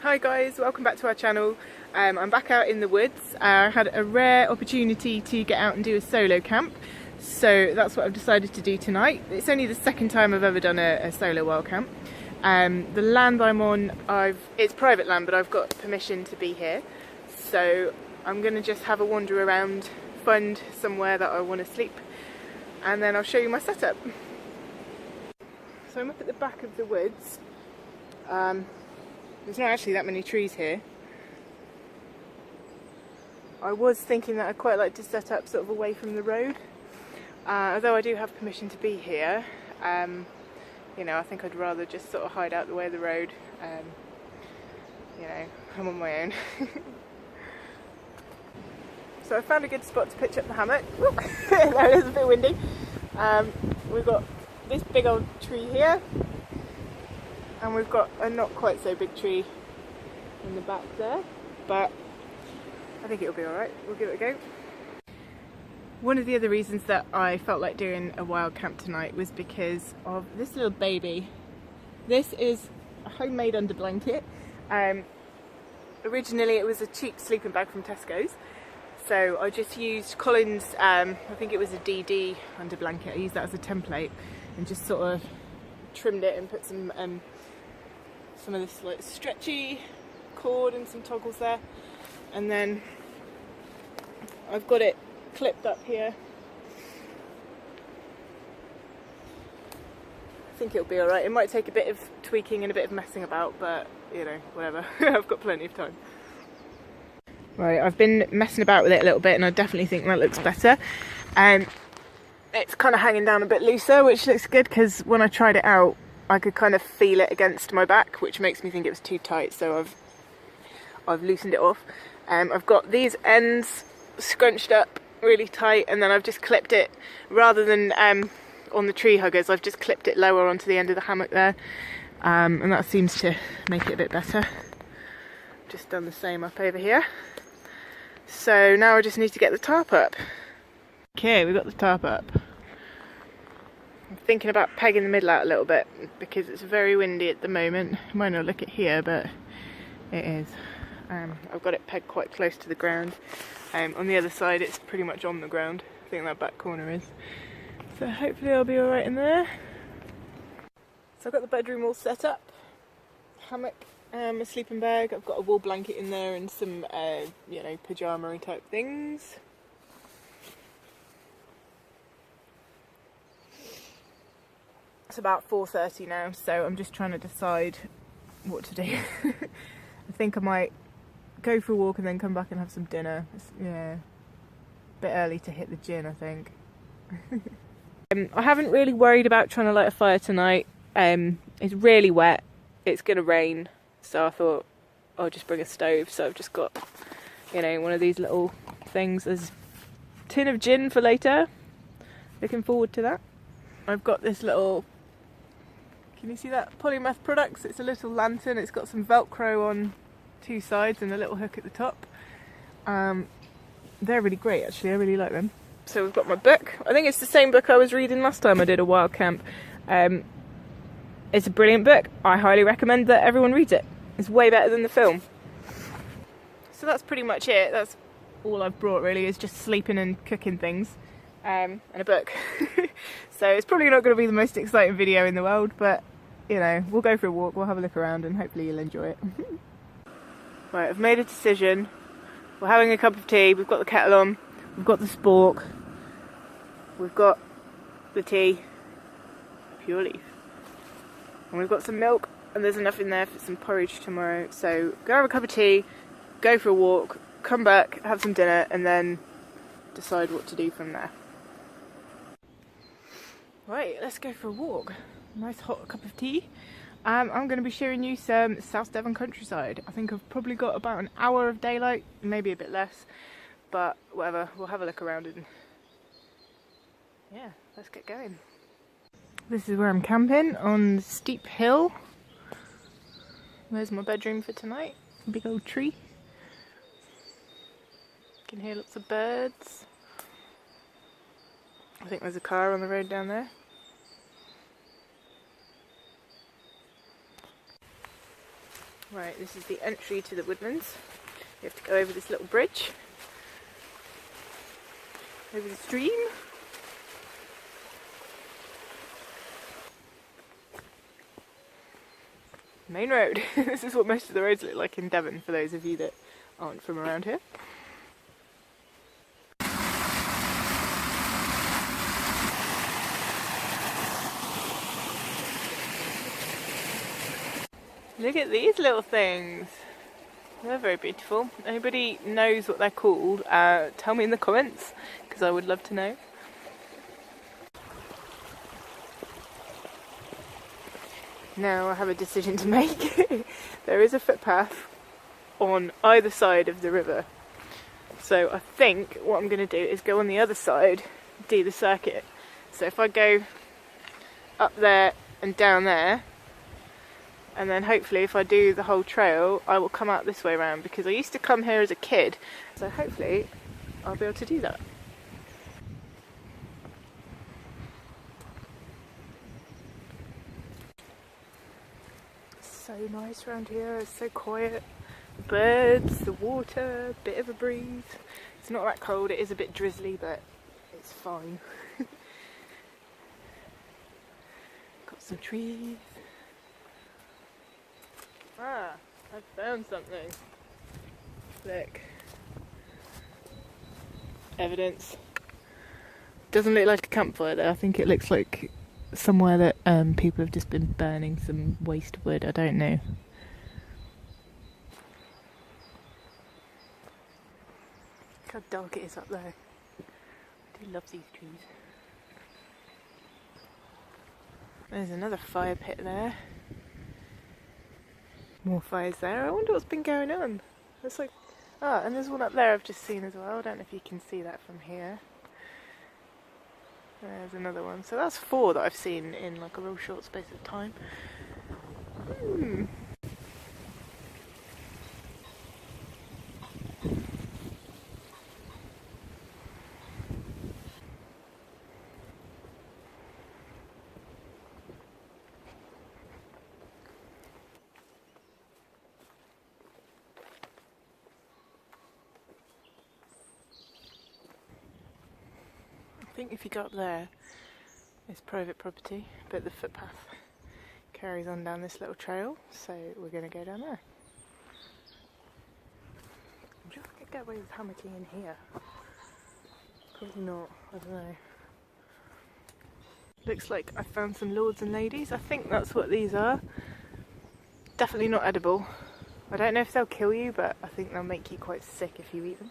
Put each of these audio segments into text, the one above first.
Hi guys, welcome back to our channel. I'm back out in the woods. I had a rare opportunity to get out and do a solo camp, so that's what I've decided to do tonight. It's only the second time I've ever done a solo wild camp. The land I'm on, it's private land, but I've got permission to be here. So I'm going to just have a wander around, find somewhere that I want to sleep, and then I'll show you my setup. So I'm up at the back of the woods. There's not actually that many trees here. I was thinking that I'd quite like to set up sort of away from the road. Although I do have permission to be here, you know, I think I'd rather just sort of hide out the way of the road. You know, I'm on my own. So I found a good spot to pitch up the hammock. There it is, a bit windy. We've got this big old tree here. And we've got a not quite so big tree in the back there, but I think it'll be alright. We'll give it a go. One of the other reasons that I felt like doing a wild camp tonight was because of this little baby. This is a homemade underblanket. Originally it was a cheap sleeping bag from Tesco's, so I just used Colin's, I think it was a DD underblanket. I used that as a template and just sort of trimmed it and put some of this like stretchy cord and some toggles there, and then I've got it clipped up here. I think it'll be alright. It might take a bit of tweaking and a bit of messing about, but you know, whatever. I've got plenty of time. Right, I've been messing about with it a little bit and I definitely think that looks better. It's kind of hanging down a bit looser, which looks good because when I tried it out I could kind of feel it against my back, which makes me think it was too tight, so I've loosened it off. I've got these ends scrunched up really tight, and then I've just clipped it, rather than on the tree huggers, I've just clipped it lower onto the end of the hammock there, and that seems to make it a bit better. Just done the same up over here. So now I just need to get the tarp up. Okay, we've got the tarp up. I'm thinking about pegging the middle out a little bit because it's very windy at the moment. You might not look it here, but it is. I've got it pegged quite close to the ground. On the other side it's pretty much on the ground. I think that back corner is. So hopefully I'll be alright in there. So I've got the bedroom all set up. Hammock, a sleeping bag. I've got a wool blanket in there and some, you know, pyjama-y type things. It's about 4:30 now, so I'm just trying to decide what to do. I think I might go for a walk and then come back and have some dinner. Yeah, a bit early to hit the gin, I think. I haven't really worried about trying to light a fire tonight. It's really wet, it's gonna rain, so I thought I'll just bring a stove. So I've just got, you know, one of these little things. There's a tin of gin for later. Looking forward to that. I've got this little, can you see that? Polymath Products. It's a little lantern. It's got some Velcro on two sides and a little hook at the top. They're really great actually, I really like them. So we've got my book. I think it's the same book I was reading last time I did a wild camp. It's a brilliant book. I highly recommend that everyone reads it. It's way better than the film. So that's pretty much it. That's all I've brought really, is just sleeping and cooking things. And a book. So it's probably not going to be the most exciting video in the world, but you know, we'll go for a walk, we'll have a look around and hopefully you'll enjoy it. Right, I've made a decision. We're having a cup of tea, we've got the kettle on, we've got the spork, we've got the tea, pure leaf, and we've got some milk, and there's enough in there for some porridge tomorrow. So go have a cup of tea, go for a walk, come back, have some dinner, and then decide what to do from there. Right, let's go for a walk. Nice hot cup of tea. I'm going to be showing you some South Devon countryside. I think I've probably got about an hour of daylight, maybe a bit less, but whatever, we'll have a look around and yeah, let's get going. This is where I'm camping, on the steep hill. There's my bedroom for tonight, a big old tree. You can hear lots of birds. I think there's a car on the road down there. Right, this is the entry to the woodlands. You have to go over this little bridge, over the stream. Main road. This is what most of the roads look like in Devon, for those of you that aren't from around here. Look at these little things. They're very beautiful. Anybody knows what they're called, tell me in the comments, because I would love to know. Now I have a decision to make. There is a footpath on either side of the river. So I think what I'm going to do is go on the other side, do the circuit. So if I go up there and down there, and then hopefully if I do the whole trail, I will come out this way around, because I used to come here as a kid. So hopefully I'll be able to do that. So nice around here, it's so quiet. The birds, the water, a bit of a breeze. It's not that cold, it is a bit drizzly, but it's fine. Got some trees. Ah, I found something. Look. Evidence. Doesn't look like a campfire though, I think it looks like somewhere that people have just been burning some waste wood, I don't know. Look how dark it is up there. I do love these trees. There's another fire pit there. More fires there. I wonder what's been going on. It's like, and there's one up there I've just seen as well. I don't know if you can see that from here. There's another one. So that's 4 that I've seen in like a real short space of time. I think if you go up there, it's private property, but the footpath carries on down this little trail, so we're going to go down there. I'm sure I could get away with hammocking in here. Probably not, I don't know. Looks like I found some lords and ladies. I think that's what these are. Definitely not edible. I don't know if they'll kill you, but I think they'll make you quite sick if you eat them.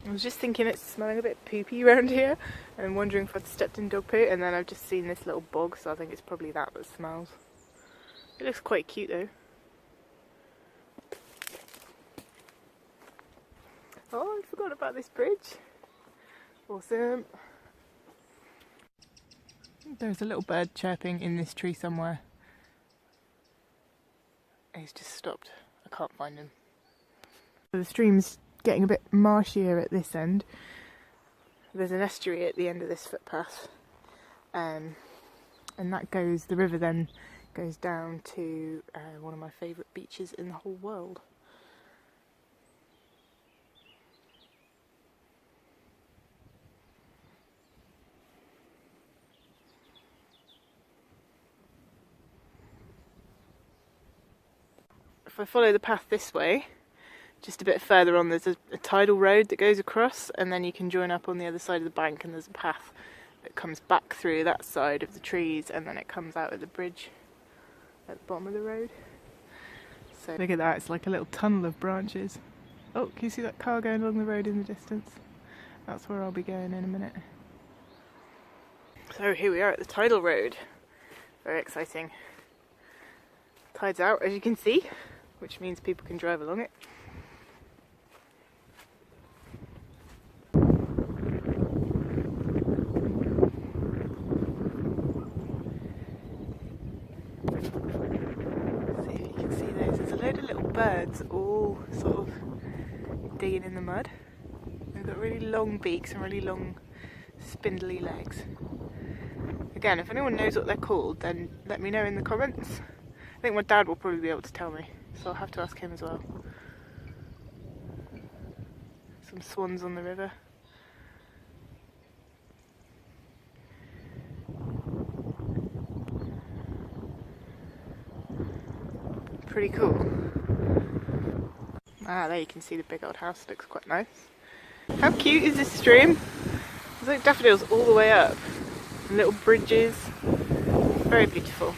I was just thinking it's smelling a bit poopy around here and wondering if I'd stepped in dog poo, and then I've just seen this little bog, so I think it's probably that smells. It looks quite cute though. Oh, I forgot about this bridge. Awesome. There's a little bird chirping in this tree somewhere. He's just stopped. I can't find him. So the stream's getting a bit marshier at this end. There's an estuary at the end of this footpath, and that goes, the river then goes down to one of my favourite beaches in the whole world. If I follow the path this way, just a bit further on, there's a tidal road that goes across, and then you can join up on the other side of the bank, and there's a path that comes back through that side of the trees, and then it comes out at the bridge at the bottom of the road. So look at that, it's like a little tunnel of branches. Oh, can you see that car going along the road in the distance? That's where I'll be going in a minute. So here we are at the tidal road. Very exciting. Tide's out, as you can see, which means people can drive along it. Birds all sort of digging in the mud. They've got really long beaks and really long spindly legs. Again, if anyone knows what they're called, then let me know in the comments. think my dad will probably be able to tell me, so I'll have to ask him as well. Some swans on the river. Pretty cool. Ah, there you can see the big old house, looks quite nice. How cute is this stream? There's like daffodils all the way up, and little bridges. Very beautiful.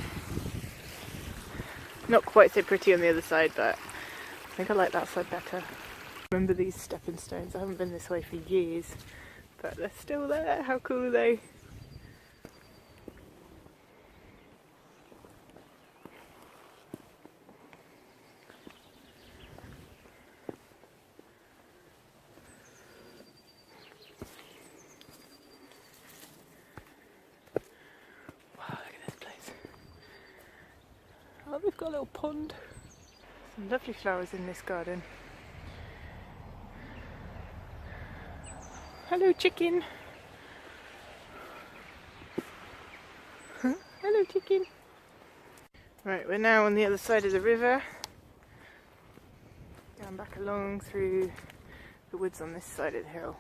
Not quite so pretty on the other side, but I think I like that side better. Remember these stepping stones? I haven't been this way for years, but they're still there. How cool are they? Oh, we've got a little pond. Some lovely flowers in this garden. Hello, chicken. Huh? Hello, chicken. Right, we're now on the other side of the river. Going back along through the woods on this side of the hill.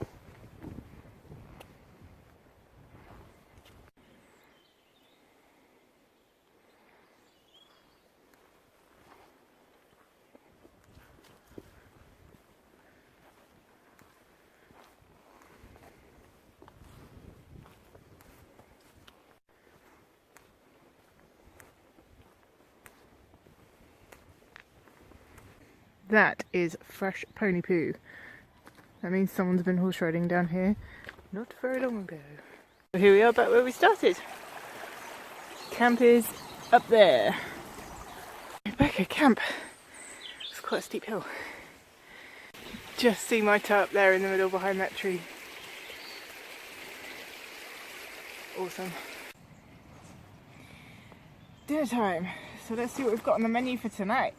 That is fresh pony poo. That means someone's been horse riding down here not very long ago. So here we are back where we started. Camp is up there. Back at camp. It's quite a steep hill. Just see my toe up there in the middle behind that tree. Awesome. Dinner time. So let's see what we've got on the menu for tonight.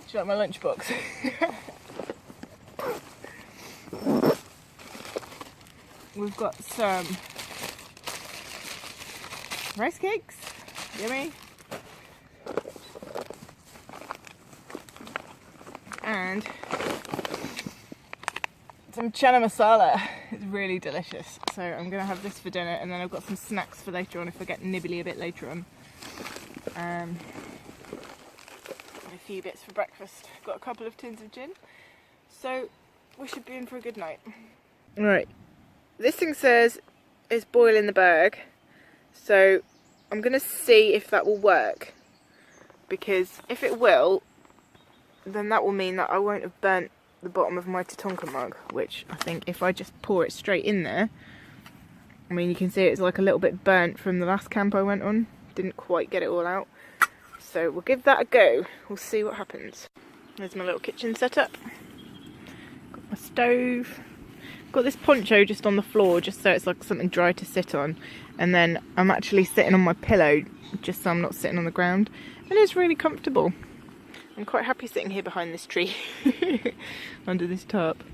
Do you like my lunchbox? We've got some rice cakes, yummy, and some chana masala. It's really delicious. So I'm going to have this for dinner, and then I've got some snacks for later on if I get nibbly a bit later on. A few bits for breakfast. Got a couple of tins of gin, so we should be in for a good night. Right, this thing says it's boil in the bag, so I'm gonna see if that will work, because if it will, then that will mean that I won't have burnt the bottom of my Tatonka mug, which I think if I just pour it straight in there, I mean, you can see it's like a little bit burnt from the last camp I went on. Didn't quite get it all out. So we'll give that a go. We'll see what happens. There's my little kitchen setup. Got my stove. Got this poncho just on the floor, just so it's like something dry to sit on. And then I'm actually sitting on my pillow, just so I'm not sitting on the ground. And it's really comfortable. I'm quite happy sitting here behind this tree, under this tarp.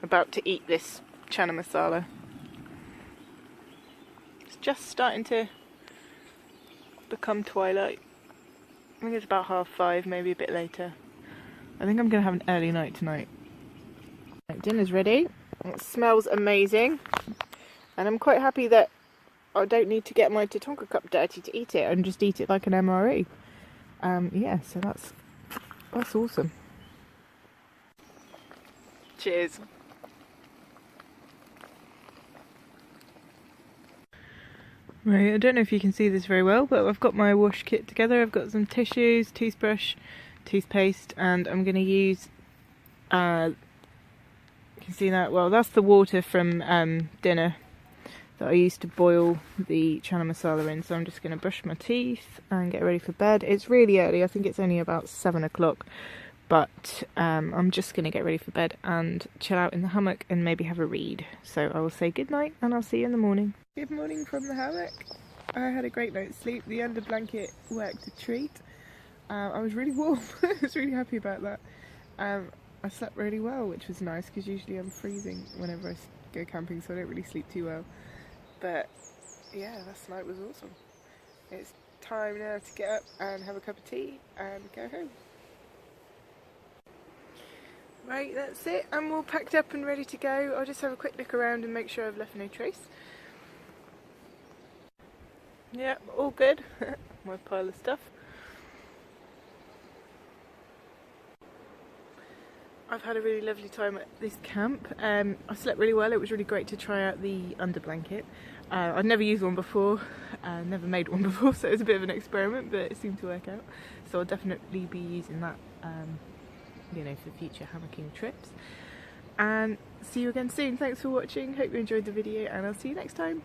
About to eat this chana masala. It's just starting to become twilight. I think it's about 5:30, maybe a bit later. I think I'm going to have an early night tonight. Right, dinner's ready. It smells amazing. And I'm quite happy that I don't need to get my Tatonka cup dirty to eat it, and just eat it like an MRE. Yeah, so that's awesome. Cheers. Right, I don't know if you can see this very well, but I've got my wash kit together. I've got some tissues, toothbrush, toothpaste, and I'm going to use, you can see that, well, that's the water from dinner that I used to boil the chana masala in. So I'm just going to brush my teeth and get ready for bed. It's really early, I think it's only about 7 o'clock, but I'm just going to get ready for bed and chill out in the hammock and maybe have a read. So I will say good night and I'll see you in the morning. Good morning from the hammock. I had a great night's sleep. The under blanket worked a treat. I was really warm. I was really happy about that. I slept really well, which was nice, because usually I'm freezing whenever I go camping, so I don't really sleep too well. But yeah, last night was awesome. It's time now to get up and have a cup of tea and go home. Right, that's it. I'm all packed up and ready to go. I'll just have a quick look around and make sure I've left no trace. Yeah, all good. My pile of stuff. I've had a really lovely time at this camp. I slept really well. It was really great to try out the underblanket. I'd never used one before, never made one before, so it was a bit of an experiment, but it seemed to work out. So I'll definitely be using that, you know, for future hammocking trips. And see you again soon. Thanks for watching. Hope you enjoyed the video, and I'll see you next time.